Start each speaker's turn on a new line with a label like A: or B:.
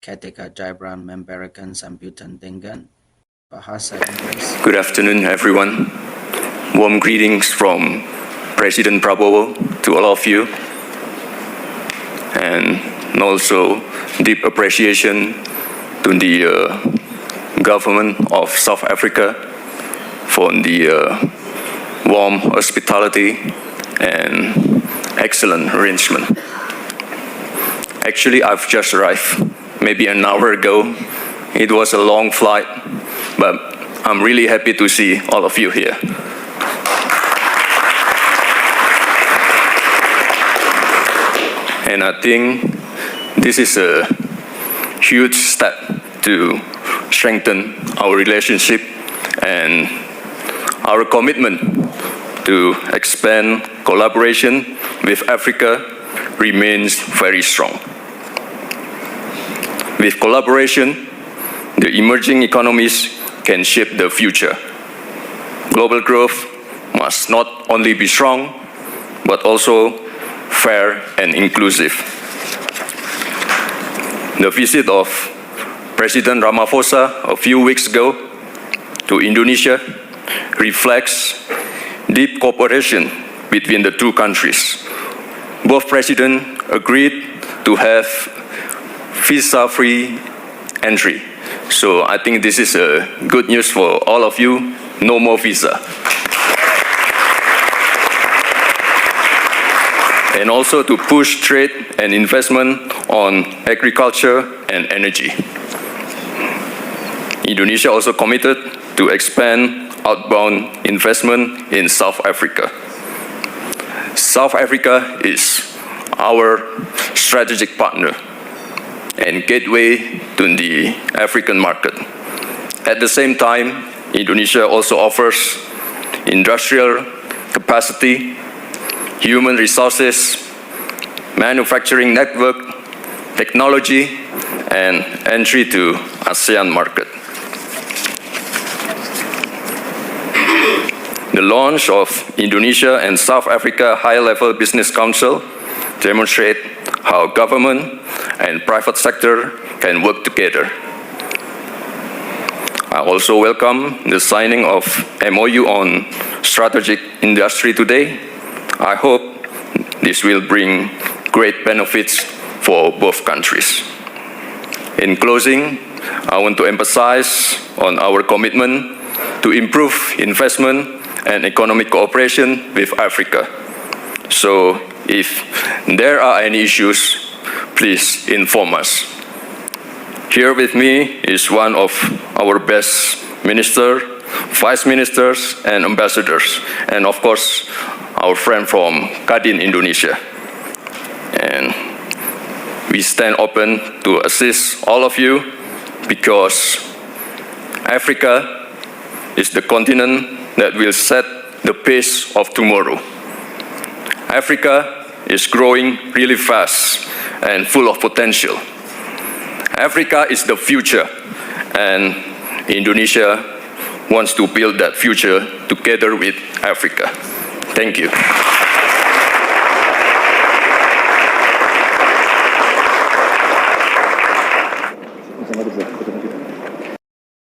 A: ketika Gibran memberikan sambutan dengan bahasa Inggris.
B: Good afternoon, everyone. Warm greetings from President Prabowo to all of you, and also deep appreciation to the government of South Africa for the warm hospitality and excellent arrangement. Actually, I've just arrived maybe an hour ago. It was a long flight, but I'm really happy to see all of you here. And I think this is a huge step to strengthen our relationship, and our commitment to expand collaboration with Africa remains very strong. With collaboration, the emerging economies can shape the future. Global growth must not only be strong, but also fair and inclusive. The visit of President Ramaphosa a few weeks ago to Indonesia reflects deep cooperation between the two countries. Both presidents agreed to have visa-free entry. So I think this is good news for all of you. No more visa. And also to push trade and investment on agriculture and energy. Indonesia also committed to expand outbound investment in South Africa. South Africa is our strategic partner and gateway to the African market. At the same time, Indonesia also offers industrial capacity, human resources, manufacturing network, technology, and entry to ASEAN market. The launch of Indonesia and South Africa High-Level Business Council demonstrate how government and private sector can work together. I also welcome the signing of MOU on strategic industry today. I hope this will bring great benefits for both countries. In closing, I want to emphasize on our commitment to improve investment and economic cooperation with Africa. So if there are any issues, please inform us. Here with me is one of our best ministers, vice ministers, and ambassadors, and of course, our friend from Kadin, Indonesia. And we stand open to assist all of you because Africa is the continent that will set the pace of tomorrow. Africa is growing really fast and full of potential. Africa is the future, and Indonesia wants to build that future together with Africa. Thank you.